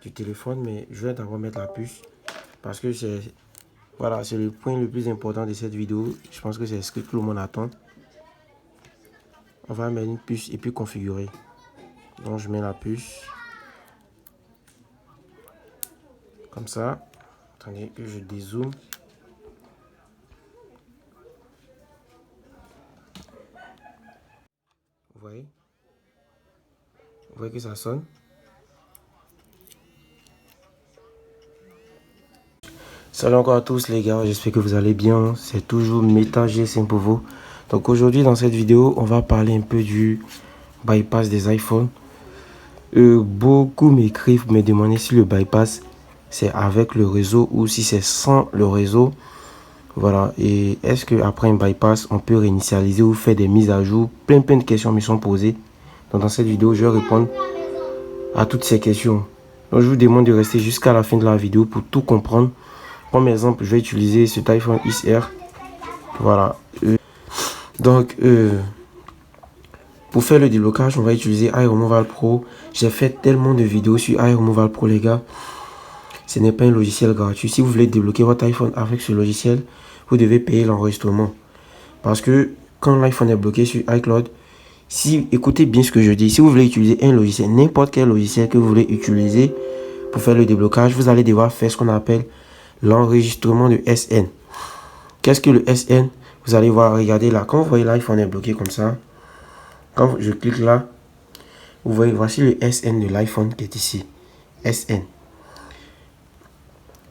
du téléphone, mais je vais d'abord mettre la puce parce que c'est voilà, c'est le point le plus important de cette vidéo. Je pense que c'est ce que tout le monde attend. On va mettre une puce et puis configurer. Donc je mets la puce comme ça. Attendez que je dézoome. Vous voyez que ça sonne. Salut encore à tous les gars, j'espère que vous allez bien. C'est toujours Meta GSM pour vous. Donc aujourd'hui dans cette vidéo, on va parler un peu du bypass des iPhones. Beaucoup m'écrivent, me demander si le bypass c'est avec le réseau ou si c'est sans le réseau. Voilà, et est-ce qu'après un bypass, on peut réinitialiser ou faire des mises à jour? Plein de questions me sont posées. Donc dans cette vidéo, je vais répondre à toutes ces questions. Donc je vous demande de rester jusqu'à la fin de la vidéo pour tout comprendre. Comme exemple, je vais utiliser cet iPhone XR. Voilà. Donc, pour faire le déblocage, on va utiliser iRemoval Pro. J'ai fait tellement de vidéos sur iRemoval Pro, les gars. Ce n'est pas un logiciel gratuit. Si vous voulez débloquer votre iPhone avec ce logiciel, vous devez payer l'enregistrement. Parce que quand l'iPhone est bloqué sur iCloud, si, écoutez bien ce que je dis, si vous voulez utiliser un logiciel, n'importe quel logiciel que vous voulez utiliser pour faire le déblocage, vous allez devoir faire ce qu'on appelle l'enregistrement de SN. Qu'est-ce que le SN? Vous allez voir, regardez là, quand vous voyez l'iPhone est bloqué comme ça, quand je clique là, vous voyez, voici le SN de l'iPhone qui est ici. SN.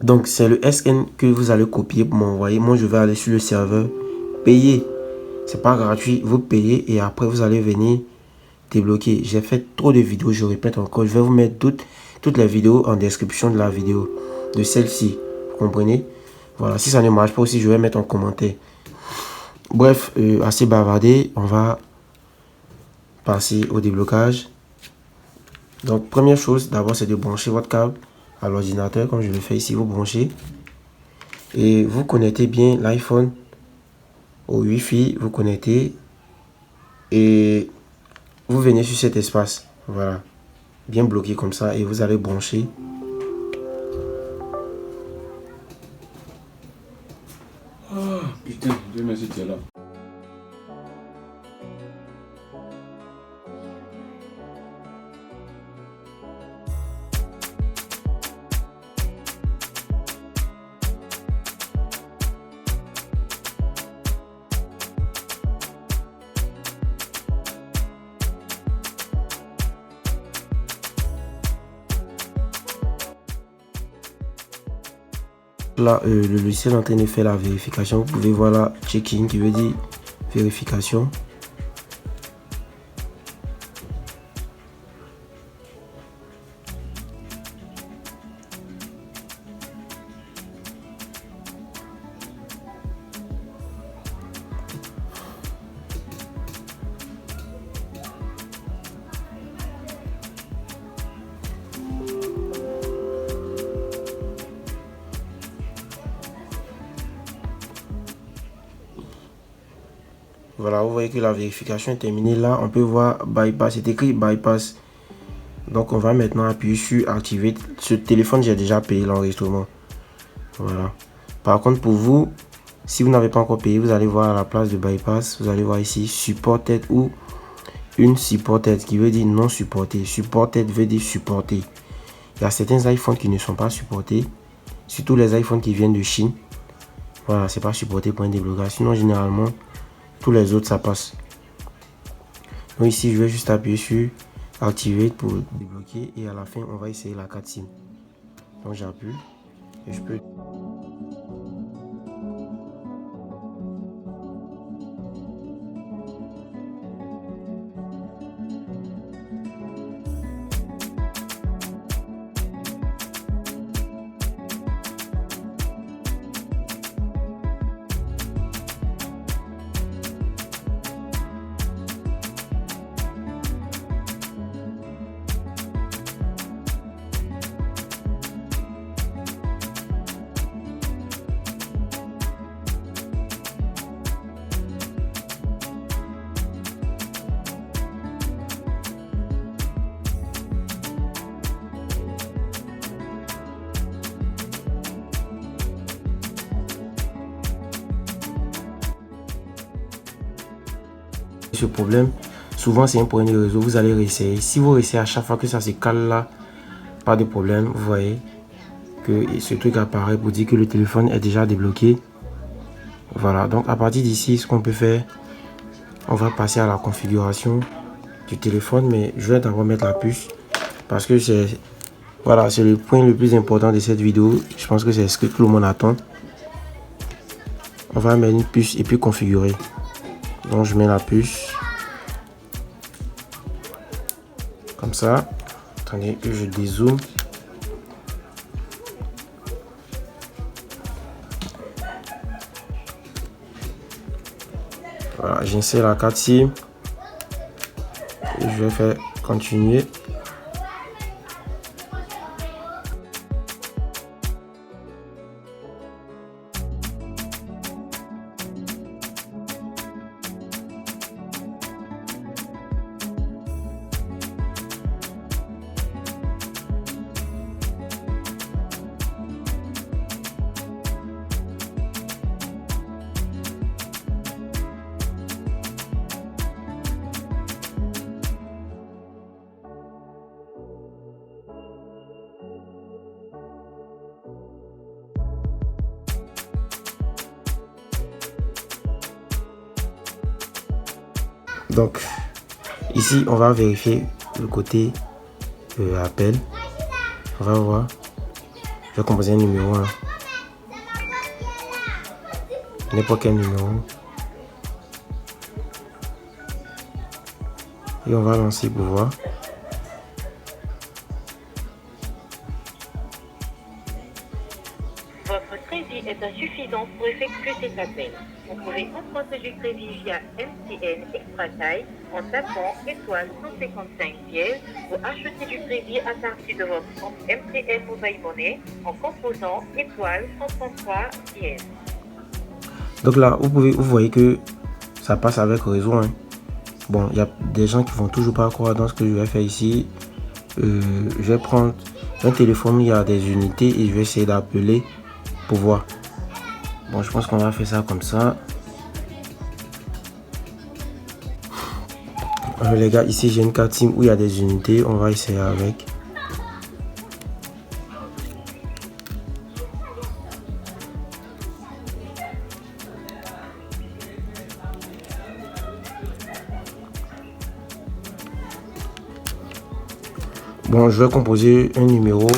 Donc, c'est le SN que vous allez copier pour m'envoyer. Moi, je vais aller sur le serveur, payer. C'est pas gratuit, vous payez et après, vous allez venir débloquer. J'ai fait trop de vidéos, je répète encore. Je vais vous mettre toutes les vidéos en description de la vidéo, de celle-ci. Vous comprenez? Voilà, si ça ne marche pas aussi, je vais mettre en commentaire. Bref, assez bavardé, on va passer au déblocage. Donc, première chose, d'abord, c'est de brancher votre câble à l'ordinateur, comme je le fais ici. Vous branchez et vous connectez bien l'iPhone au Wi-Fi. Vous connectez et vous venez sur cet espace. Voilà, bien bloqué comme ça et vous allez brancher. Oh putain, Dieu merci, tu es là. Là, le logiciel est en train de faire la vérification. Vous pouvez voir là, check-in qui veut dire vérification. Voilà, vous voyez que la vérification est terminée. Là, on peut voir bypass. C'est écrit bypass. Donc, on va maintenant appuyer sur activer. Ce téléphone, j'ai déjà payé l'enregistrement. Voilà. Par contre, pour vous, si vous n'avez pas encore payé, vous allez voir à la place de bypass. Vous allez voir ici supported ou une supported qui veut dire non supporté. Supported veut dire supporté. Il y a certains iPhones qui ne sont pas supportés. Surtout les iPhones qui viennent de Chine. Voilà, c'est pas supporté pour un déblocage. Sinon, généralement, tous les autres ça passe. Donc ici je vais juste appuyer sur activer pour débloquer et à la fin on va essayer la carte SIM. Donc j'appuie et je peux. Ce problème, souvent c'est un problème de réseau. Vous allez réessayer. Si vous réessayez à chaque fois que ça se cale là, pas de problème. Vous voyez que ce truc apparaît pour dire que le téléphone est déjà débloqué. Voilà, donc à partir d'ici, ce qu'on peut faire, on va passer à la configuration du téléphone, mais je vais d'abord mettre la puce parce que c'est voilà, c'est le point le plus important de cette vidéo. Je pense que c'est ce que tout le monde attend. On va mettre une puce et puis configurer. Donc je mets la puce comme ça. Attendez que je dézoome. Voilà, j'insère la carte SIM et je vais faire continuer. Donc ici on va vérifier le côté appel. On va voir. Je vais composer un numéro. N'importe quel numéro. Et on va lancer pour voir. Votre crédit est insuffisant pour effectuer cet appel. Vous pouvez emprunter du crédit via MTN Extra Time en tapant étoile 155 dièse ou acheter du crédit à partir de votre compte MTN Mobile Money en composant étoile 133 dièse. Donc là, vous voyez que ça passe avec réseau. Bon, il y a des gens qui vont toujours pas croire dans ce que je vais faire ici. Je vais prendre un téléphone où il y a des unités et je vais essayer d'appeler pour voir. Bon, je pense qu'on va faire ça comme ça. Les gars, ici j'ai une carte SIM où il y a des unités. On va essayer avec. Bon, je vais composer un numéro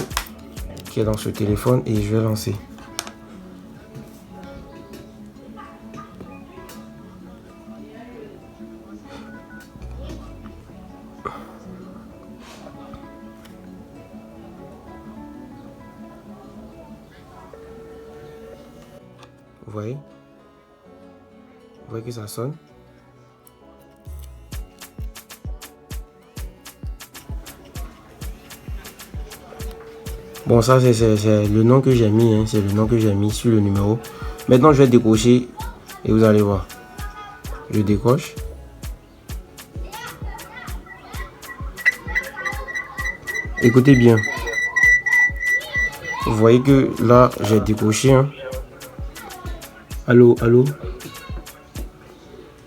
qui est dans ce téléphone et je vais lancer. Vous voyez que ça sonne. Bon, ça c'est le nom que j'ai mis, c'est le nom que j'ai mis sur le numéro. Maintenant je vais décrocher et vous allez voir. Je décroche. Écoutez bien. Vous voyez que là j'ai décroché. Allô, allô.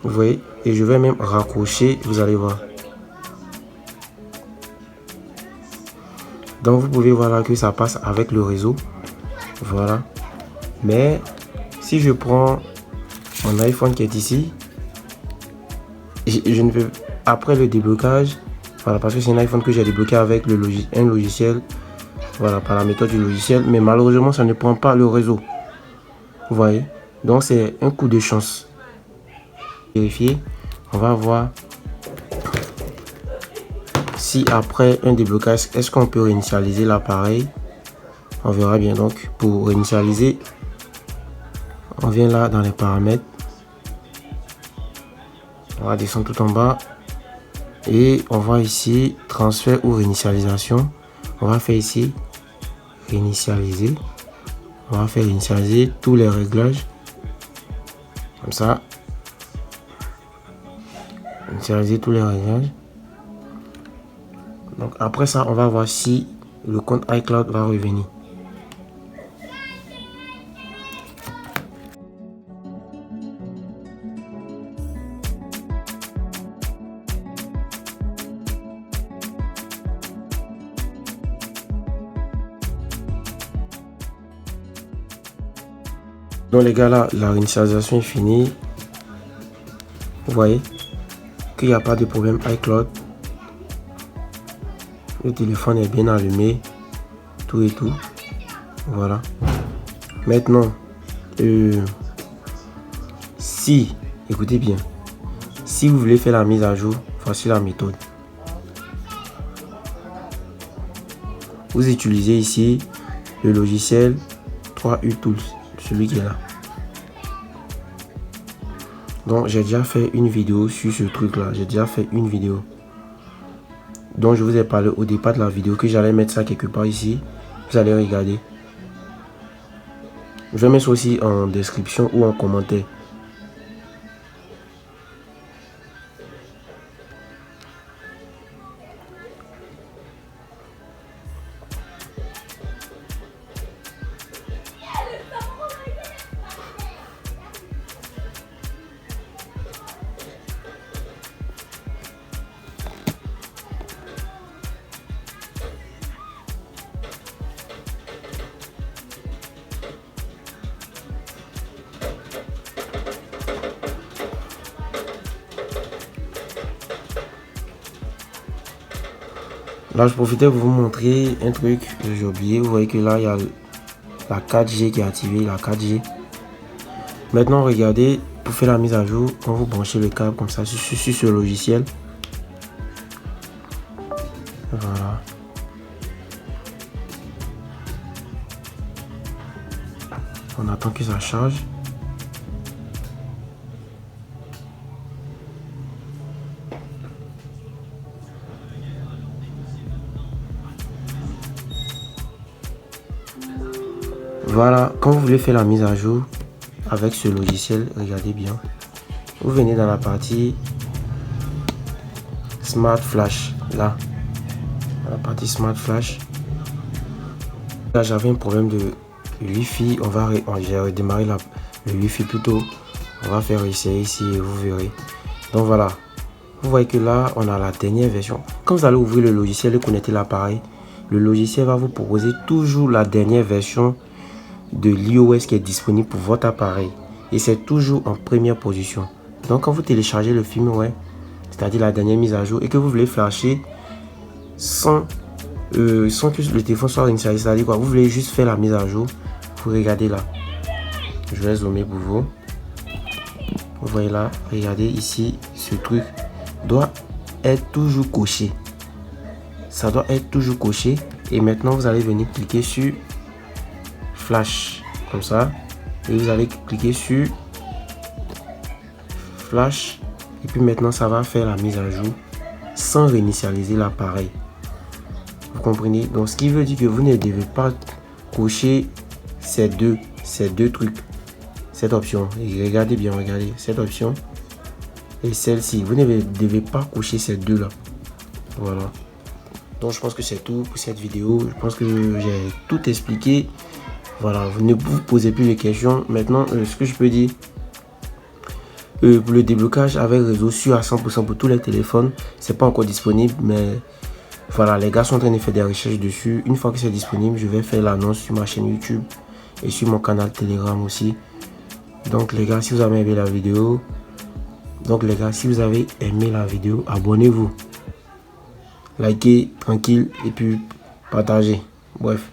Vous voyez, et je vais même raccrocher, vous allez voir. Donc vous pouvez voir là que ça passe avec le réseau. Voilà. Mais si je prends mon iPhone qui est ici, je ne peux, après le déblocage, voilà, parce que c'est un iPhone que j'ai débloqué avec un logiciel, voilà, par la méthode du logiciel, mais malheureusement ça ne prend pas le réseau. Vous voyez, donc c'est un coup de chance. Vérifier, on va voir si après un déblocage, est-ce qu'on peut réinitialiser l'appareil. On verra bien. Donc pour réinitialiser, on vient là dans les paramètres, on va descendre tout en bas et on va ici transfert ou réinitialisation. On va faire ici réinitialiser. On va faire initialiser tous les réglages comme ça. Initialiser tous les réglages. Donc après ça, on va voir si le compte iCloud va revenir. Donc les gars, là, la réinitialisation est finie. Vous voyez qu'il n'y a pas de problème iCloud. Le téléphone est bien allumé. Tout et tout. Voilà. Maintenant, si, écoutez bien, si vous voulez faire la mise à jour, voici la méthode. Vous utilisez ici le logiciel 3U Tools, celui qui est là. Donc j'ai déjà fait une vidéo sur ce truc là, j'ai déjà fait une vidéo. Donc je vous ai parlé au départ de la vidéo que j'allais mettre ça quelque part ici. Vous allez regarder. Je vais mettre ça aussi en description ou en commentaire. Là, je profitais pour vous montrer un truc que j'ai oublié. Vous voyez que là, il y a la 4G qui est activée, la 4G. Maintenant, regardez, pour faire la mise à jour, quand vous branchez le câble comme ça sur ce logiciel. Voilà. On attend que ça charge. Voilà, quand vous voulez faire la mise à jour avec ce logiciel, regardez bien. Vous venez dans la partie Smart Flash, là. Dans la partie Smart Flash. Là, j'avais un problème de Wi-Fi. J'ai redémarré le Wi-Fi plutôt. On va faire essayer ici et vous verrez. Donc voilà. Vous voyez que là, on a la dernière version. Quand vous allez ouvrir le logiciel et connecter l'appareil, le logiciel va vous proposer toujours la dernière version de l'iOS qui est disponible pour votre appareil. Et c'est toujours en première position. Donc quand vous téléchargez le firmware, c'est-à-dire la dernière mise à jour, et que vous voulez flasher sans que le téléphone soit réinitialisé, c'est-à-dire quoi, vous voulez juste faire la mise à jour, vous regardez là. Je vais zoomer pour vous. Vous voyez là, regardez ici, ce truc doit être toujours coché. Ça doit être toujours coché. Et maintenant, vous allez venir cliquer sur Flash, comme ça. Et vous allez cliquer sur Flash. Et puis maintenant, ça va faire la mise à jour sans réinitialiser l'appareil. Vous comprenez? Donc, ce qui veut dire que vous ne devez pas cocher ces deux trucs. Cette option. Et regardez bien, regardez. Cette option et celle-ci. Vous ne devez pas cocher ces deux-là. Voilà. Donc, je pense que c'est tout pour cette vidéo. Je pense que j'ai tout expliqué. Voilà, vous ne vous posez plus de questions. Maintenant, ce que je peux dire, pour le déblocage avec réseau sûr à 100% pour tous les téléphones, c'est pas encore disponible, mais voilà, les gars sont en train de faire des recherches dessus. Une fois que c'est disponible, je vais faire l'annonce sur ma chaîne YouTube et sur mon canal Telegram aussi. Donc les gars, si vous avez aimé la vidéo, abonnez-vous, likez tranquille et puis partagez. Bref.